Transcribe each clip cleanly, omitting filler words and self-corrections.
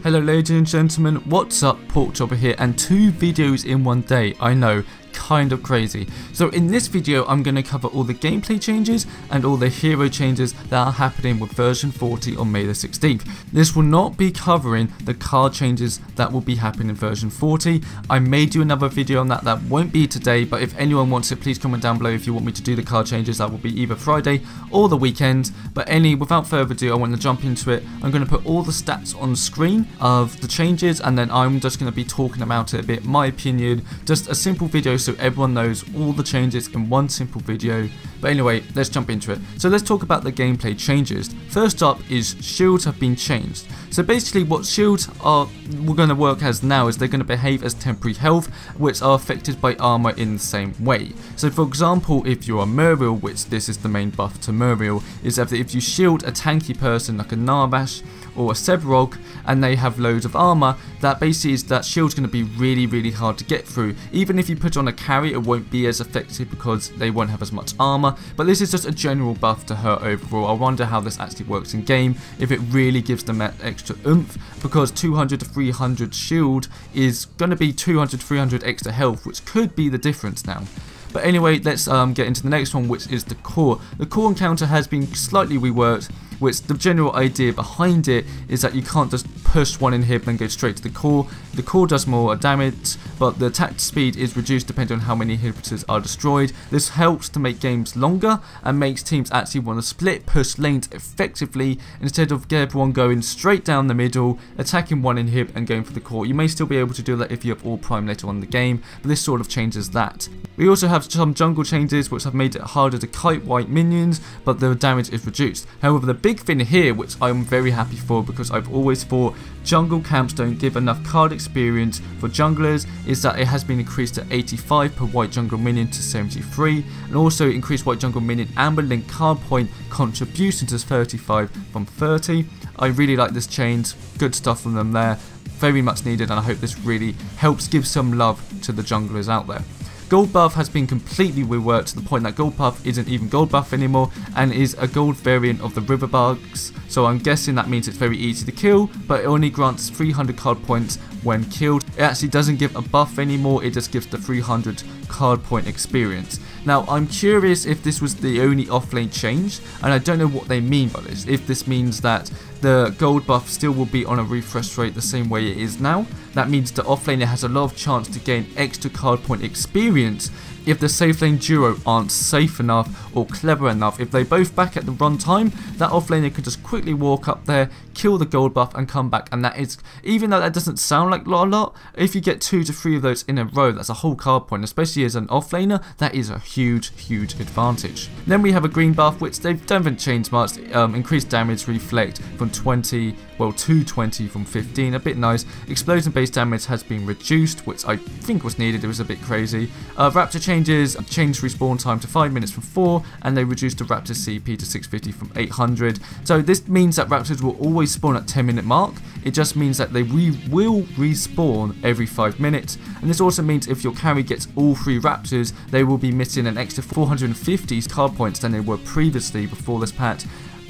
Hello ladies and gentlemen, what's up? Porkchopper here, and 2 videos in one day. I know, kind of crazy. So in this video I'm going to cover all the gameplay changes and all the hero changes that are happening with version 40 on May the 16th. This will not be covering the card changes that will be happening in version 40. I may do another video on that won't be today, but if anyone wants it, please comment down below if you want me to do the card changes. That will be either Friday or the weekend. But without further ado, I want to jump into it. I'm going to put all the stats on screen of the changes, and then I'm just going to be talking about it a bit, my opinion, just a simple video so everyone knows all the changes in one simple video. But anyway, let's jump into it. So let's talk about the gameplay changes. First up is shields have been changed. So basically what shields we're going to work as now is they're going to behave as temporary health, which are affected by armor in the same way. So for example, if you're a Muriel, which this is the main buff to Muriel, is that if you shield a tanky person like a Narbash or a Sebrog and they have loads of armor, that basically is that shield's going to be really hard to get through. Even if you put on a carry, it won't be as effective because they won't have as much armor, but this is just a general buff to her overall. I wonder how this actually works in game, if it really gives them that extra oomph, because 200 to 300 shield is going to be 200 to 300 extra health, which could be the difference now. But anyway, let's get into the next one, which is the core. The core encounter has been slightly reworked, which the general idea behind it is that you can't just push one inhib and go straight to the core. The core does more damage, but the attack speed is reduced depending on how many inhibitors are destroyed. This helps to make games longer and makes teams actually want to split push lanes effectively instead of everyone going straight down the middle, attacking one inhib and going for the core. You may still be able to do that if you have all prime later on in the game, but this sort of changes that. We also have some jungle changes which have made it harder to kite white minions, but the damage is reduced. However, the big thing here, which I'm very happy for because I've always thought jungle camps don't give enough card experience for junglers, is that it has been increased to 85 per white jungle minion to 73, and also increased white jungle minion amber link card point contribution to 35 from 30. I really like this change, good stuff from them there, very much needed, and I hope this really helps give some love to the junglers out there. Gold buff has been completely reworked to the point that gold buff isn't even gold buff anymore and is a gold variant of the river bugs. So I'm guessing that means it's very easy to kill, but it only grants 300 card points when killed. It actually doesn't give a buff anymore, it just gives the 300 card point experience. Now I'm curious if this was the only offlane change, and I don't know what they mean by this. If this means that the gold buff still will be on a refresh rate the same way it is now, that means the offlaner has a lot of chance to gain extra card point experience if the safe lane duo aren't safe enough or clever enough. If they both back at the run time, that offlaner can just quickly walk up there, kill the gold buff and come back, and that is, even though that doesn't sound like a lot, if you get 2 to 3 of those in a row, that's a whole card point, especially as an offlaner. That is a huge advantage. Then we have a green buff, which they haven't changed much. Increased damage reflect from 20 to 20 from 15, a bit nice. Explosion based damage has been reduced, which I think was needed, it was a bit crazy. Raptor changes changed respawn time to 5 minutes from 4, and they reduced the Raptor CP to 650 from 800. So this means that Raptors will always spawn at 10-minute mark. It just means that they will respawn every 5 minutes, and this also means if your carry gets all 3 Raptors, they will be missing an extra 450 card points than they were previously before this patch.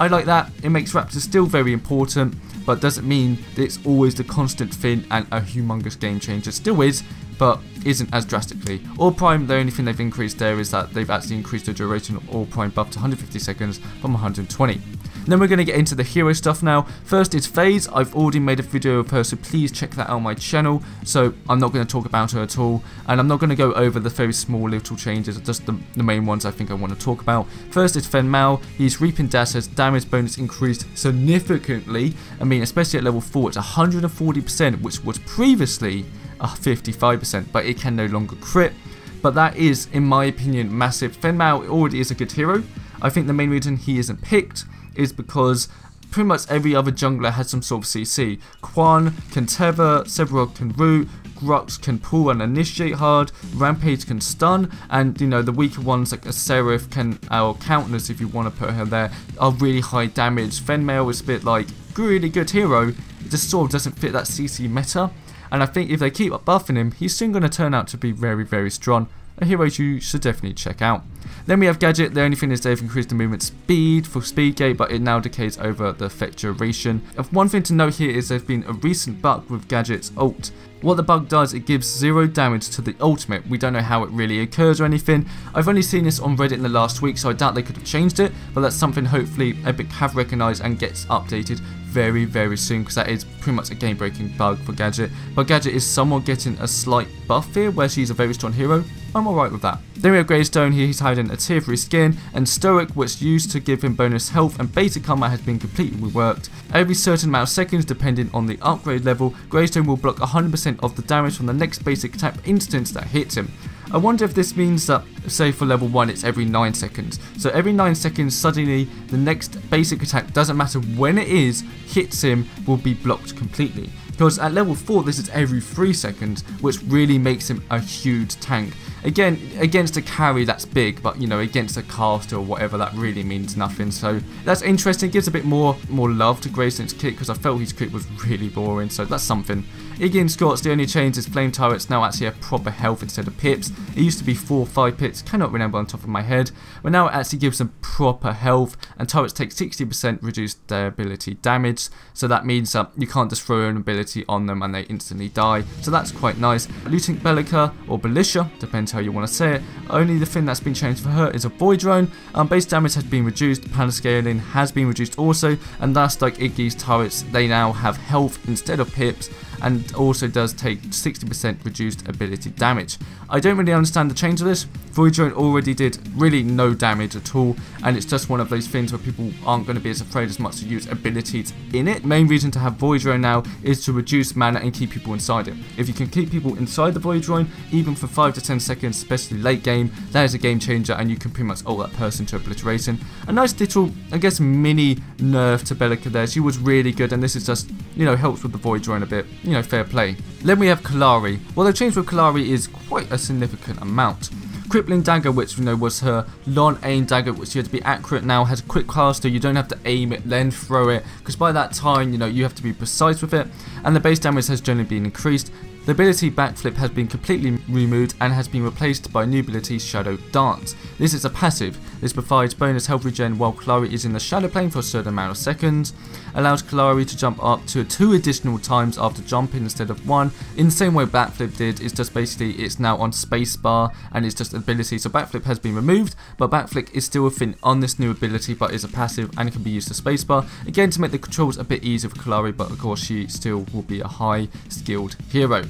I like that. It makes Raptors still very important, but doesn't mean that it's always the constant thing and a humongous game changer. It still is, but isn't as drastically. All Prime, the only thing they've increased there is that they've actually increased the duration of All Prime buff to 150 seconds from 120. Then we're going to get into the hero stuff now. First is FaZe. I've already made a video of her, so please check that out on my channel. So I'm not going to talk about her at all, and I'm not going to go over the very small little changes, just the main ones I think I want to talk about. First is Fen Mao. His Reaping Dash has damage bonus increased significantly. I mean, especially at level 4, it's 140%, which was previously 55%, but it can no longer crit. But that is, in my opinion, massive. Fen Mao already is a good hero. I think the main reason he isn't picked is because pretty much every other jungler has some sort of CC. Quan can tether, Sebrog can root, Grux can pull and initiate hard, Rampage can stun, and you know, the weaker ones like a Seraph can, or Countess if you want to put her there, are really high damage. Fen Mao is a bit like really good hero, it just sort of doesn't fit that CC meta, and I think if they keep buffing him, he's soon going to turn out to be very strong. A hero you should definitely check out. Then we have Gadget. The only thing is they've increased the movement speed for speed gate, but it now decays over the effect duration. One thing to note here is there's been a recent bug with Gadget's ult. What the bug does, it gives 0 damage to the ultimate. We don't know how it really occurs or anything. I've only seen this on Reddit in the last week, so I doubt they could have changed it, but that's something hopefully Epic have recognised and gets updated very, very soon, because that is pretty much a game-breaking bug for Gadget. But Gadget is somewhat getting a slight buff here, where she's a very strong hero. I'm alright with that. Then we have Greystone here, he's hiding a tier 3 skin, and Stoic, which used to give him bonus health and basic combat, has been completely reworked. Every certain amount of seconds, depending on the upgrade level, Greystone will block 100% of the damage from the next basic attack instance that hits him. I wonder if this means that, say for level 1, it's every 9 seconds. So every 9 seconds, suddenly the next basic attack, doesn't matter when it is, hits him, will be blocked completely. Because at level 4, this is every 3 seconds, which really makes him a huge tank. Again, against a carry that's big, but you know, against a caster or whatever, that really means nothing. So that's interesting. It gives a bit more love to Graystone's kit, because I felt his kit was really boring, so that's something. Iggy and Scott's, the only change is flame turrets now actually have proper health instead of pips. It used to be 4 or 5 pips, cannot remember on top of my head, but now it actually gives them proper health, and turrets take 60% reduced their ability damage, so that means that you can't just throw an ability on them and they instantly die, so that's quite nice. Looting Bellica, or Belisha, depends how you want to say it, only the thing that's been changed for her is a Void Drone. Base damage has been reduced, panel scaling has been reduced also, and that's like Iggy's turrets, they now have health instead of pips, and also does take 60% reduced ability damage. I don't really understand the change of this. Void Drone already did really no damage at all, and it's just one of those things where people aren't going to be as afraid as much to use abilities in it. Main reason to have Void Drone now is to reduce mana and keep people inside it. If you can keep people inside the Void Drone, even for 5 to 10 seconds, especially late game, that is a game changer, and you can pretty much ult that person to obliteration. A nice little, I guess, mini nerf to Bellica there. She was really good, and this is just, you know, helps with the Void Drone a bit. You know, fair play. Then we have Kalari. What they've changed with Kalari is quite a significant amount. Crippling Dagger, which you know was her non-aim dagger, which you had to be accurate, now has a quick cast, so you don't have to aim it then throw it, because by that time, you know, you have to be precise with it, and the base damage has generally been increased. The ability Backflip has been completely removed and has been replaced by new ability Shadow Dance. This is a passive. This provides bonus health regen while Kalari is in the shadow plane for a certain amount of seconds. Allows Kalari to jump up to 2 additional times after jumping instead of 1. In the same way Backflip did, it's just basically it's now on spacebar and it's just an ability. So Backflip has been removed, but Backflip is still a thing on this new ability, but is a passive and it can be used as spacebar. Again, to make the controls a bit easier for Kalari, but of course she still will be a high skilled hero.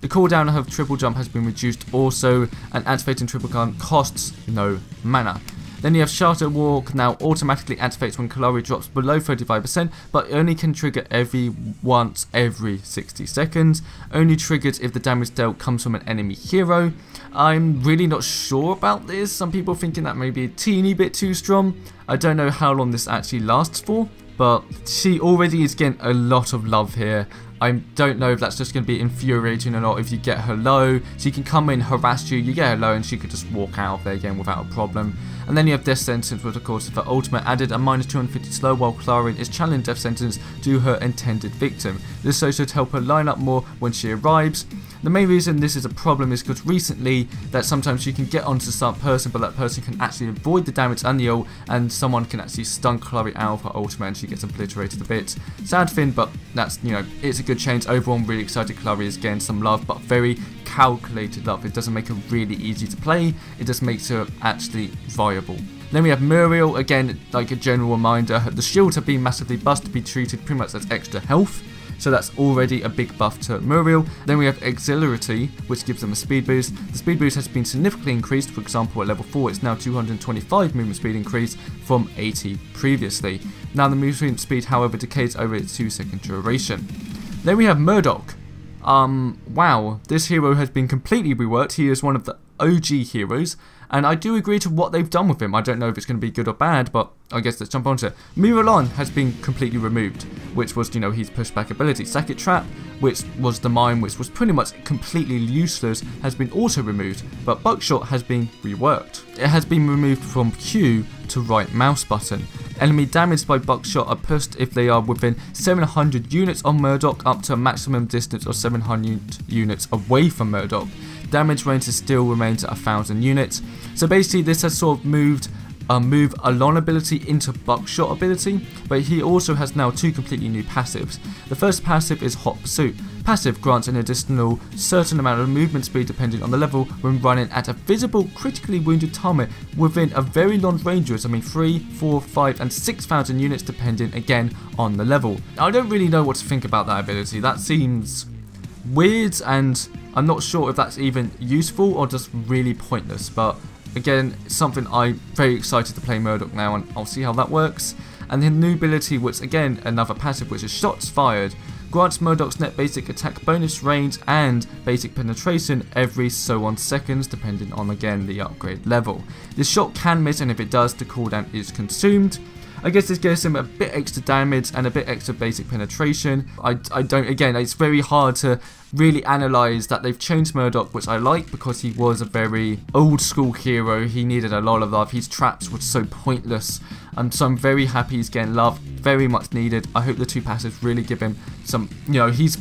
The cooldown of triple jump has been reduced also, and activating triple jump costs no mana. Then you have Shatter Walk, now automatically activates when Kalari drops below 35%, but only can trigger once every 60 seconds. Only triggers if the damage dealt comes from an enemy hero. I'm really not sure about this. Some people thinking that may be a teeny bit too strong. I don't know how long this actually lasts for, but she already is getting a lot of love here. I don't know if that's just going to be infuriating or not. If you get her low, she can come in, harass you, you get her low, and she could just walk out of there again without a problem. And then you have Death Sentence, which of course for ultimate added a minus 250 slow while Clarin is challenging Death Sentence to her intended victim. This also should help her line up more when she arrives. The main reason this is a problem is because recently that sometimes you can get onto some person, but that person can actually avoid the damage and the ult, and someone can actually stun Chloe out of her ultimate and she gets obliterated a bit. Sad thing, but that's, you know, it's a good change. Overall, I'm really excited Chloe is getting some love, but very calculated love. It doesn't make her really easy to play, it just makes her actually viable. Then we have Muriel, again, like a general reminder, the shields have been massively buffed to be treated pretty much as extra health. So that's already a big buff to Muriel. Then we have Exhilarity, which gives them a speed boost. The speed boost has been significantly increased. For example, at level 4, it's now 225 movement speed increase from 80 previously. Now the movement speed, however, decays over its 2-second duration. Then we have Murdoch. Wow, this hero has been completely reworked. He is one of the OG heroes, and I do agree to what they've done with him. I don't know if it's going to be good or bad, but I guess let's jump onto it. Miralon has been completely removed, which was, you know, his pushback ability. Sacket Trap, which was the mine, which was pretty much completely useless, has been also removed, but Buckshot has been reworked. It has been removed from Q to right mouse button. Enemy damaged by Buckshot are pushed if they are within 700 units of Murdoch up to a maximum distance of 700 units away from Murdoch. damage range still remains at 1000 units. So basically this has sort of moved move along ability into buckshot ability, but he also has now two completely new passives. The first passive is Hot Pursuit. Passive grants an additional certain amount of movement speed depending on the level when running at a visible critically wounded target within a very long range, I mean 3, 4, 5 and 6,000 units depending again on the level. I don't really know what to think about that ability. That seems weird and I'm not sure if that's even useful or just really pointless, but again, it's something I'm very excited to play Murdoch now, and I'll see how that works. And the new ability, which again another passive, which is Shots Fired, grants Murdoch's net basic attack bonus range and basic penetration every so on seconds depending on again the upgrade level. This shot can miss, and if it does, the cooldown is consumed. I guess this gives him a bit extra damage and a bit extra basic penetration. I don't, again, it's very hard to really analyse that they've changed Murdoch, which I like because he was a very old school hero. He needed a lot of love. His traps were so pointless, so I'm very happy he's getting love, very much needed. I hope the two passives really give him some, you know, he's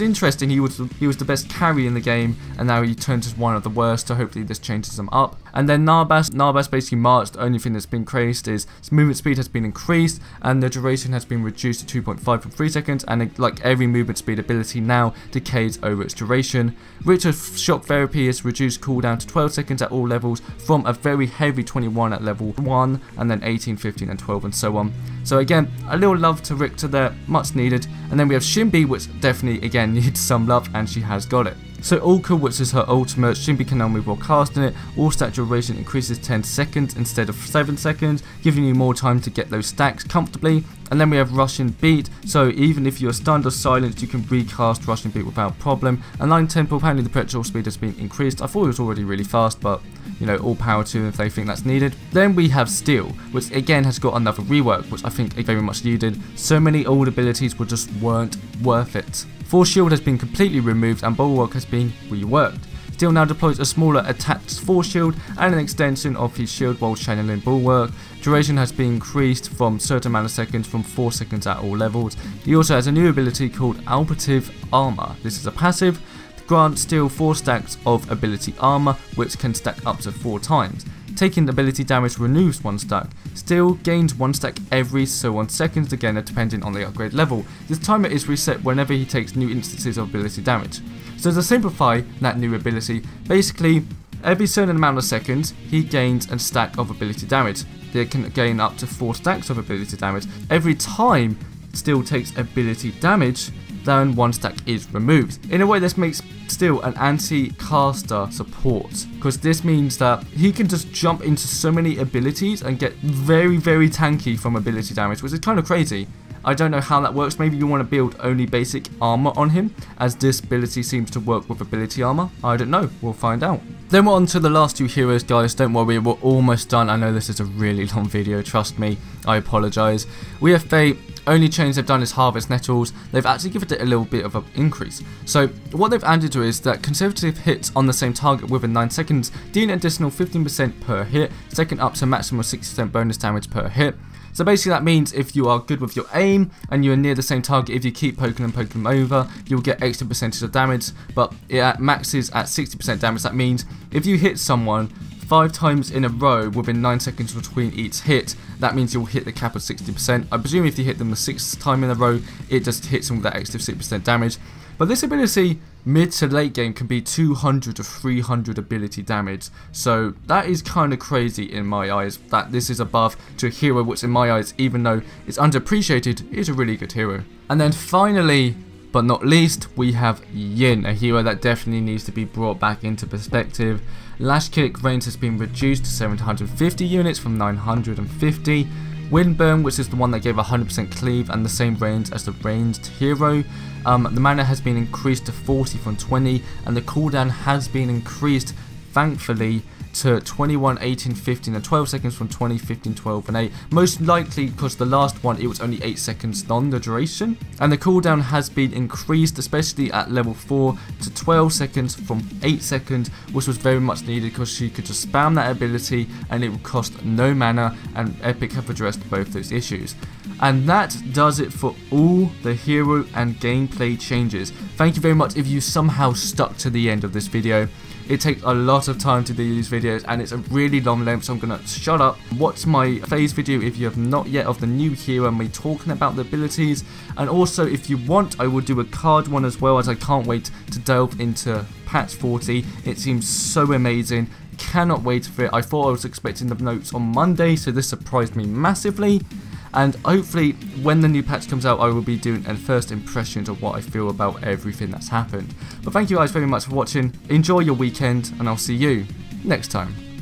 interesting. He was the best carry in the game, and now he turned to one of the worst, so hopefully this changes him up. And then Narbas basically marched. The only thing that's been created is his movement speed has been increased and the duration has been reduced to 2.5 from 3 seconds, and like every movement speed ability now decays over its duration. Richard's Shock Therapy is reduced cooldown to 12 seconds at all levels from a very heavy 21 at level 1, and then 18, 15 and 12 and so on. So again, a little love to Richter there, much needed. And then we have Shimbi, which definitely again needs some love, and she has got it. So Ulka, which is her ultimate, Shimbi can now move while casting it. All stack duration increases 10 seconds instead of 7 seconds, giving you more time to get those stacks comfortably. And then we have Russian Beat, so even if you're stunned or silenced, you can recast Russian Beat without problem. And line tempo, apparently the petrol speed has been increased. I thought it was already really fast, but you know, all power to them if they think that's needed. Then we have Steel, which again has got another rework, which I think is very much needed. So many old abilities just weren't worth it. Force Shield has been completely removed and Bulwark has been reworked. Steel now deploys a smaller attached Force Shield and an extension of his shield while channeling Bulwark. Duration has been increased from a certain amount of seconds from 4 seconds at all levels. He also has a new ability called Alberative Armor. This is a passive. Grants Steel 4 stacks of ability armor, which can stack up to 4 times. Taking ability damage removes 1 stack. Steel gains 1 stack every so on seconds, again depending on the upgrade level. This timer is reset whenever he takes new instances of ability damage. So to simplify that new ability, basically every certain amount of seconds he gains a stack of ability damage. They can gain up to 4 stacks of ability damage. Every time Steel takes ability damage, then 1 stack is removed. In a way, this makes Steel an anti-caster support, because this means that he can just jump into so many abilities and get very, very tanky from ability damage, which is kind of crazy. I don't know how that works. Maybe you want to build only basic armor on him, as this ability seems to work with ability armor. I don't know. We'll find out. Then we're on to the last 2 heroes, guys. Don't worry, we're almost done. I know this is a really long video. Trust me. I apologize. We have Fate. Only change they've done is Harvest Nettles. They've actually given it a little bit of an increase. So what they've added to is that consecutive hits on the same target within 9 seconds deal an additional 15% per hit, second up to maximum 60% bonus damage per hit. So basically that means if you are good with your aim and you're near the same target, if you keep poking them over, you'll get extra percentage of damage, but it maxes at 60% damage. That means if you hit someone 5 times in a row within 9 seconds between each hit, that means you'll hit the cap of 60%. I presume if you hit them the 6th time in a row, it just hits them with that extra 6% damage. But this ability, mid to late game, can be 200 to 300 ability damage. So that is kind of crazy in my eyes, that this is a buff to a hero which in my eyes, even though it's underappreciated, is a really good hero. And then finally, but not least, we have Yin, a hero that definitely needs to be brought back into perspective. Lash Kick range has been reduced to 750 units from 950. Windburn, which is the one that gave 100% cleave and the same range as the ranged hero. The mana has been increased to 40 from 20, and the cooldown has been increased, thankfully, to 21, 18, 15 and 12 seconds from 20, 15, 12 and 8. Most likely because the last one it was only 8 seconds long, the duration. And the cooldown has been increased, especially at level 4, to 12 seconds from 8 seconds, which was very much needed because she could just spam that ability and it would cost no mana, and Epic have addressed both those issues. And that does it for all the hero and gameplay changes. Thank you very much if you somehow stuck to the end of this video. It takes a lot of time to do these videos and it's a really long length, so I'm gonna shut up. Watch my phase video if you have not yet of the new hero and me talking about the abilities. And also if you want, I will do a card one as well, as I can't wait to delve into patch 40. It seems so amazing. Cannot wait for it. I thought I was expecting the notes on Monday, so this surprised me massively. And hopefully when the new patch comes out, I will be doing a first impressions of what I feel about everything that's happened. But thank you guys very much for watching. Enjoy your weekend and I'll see you next time.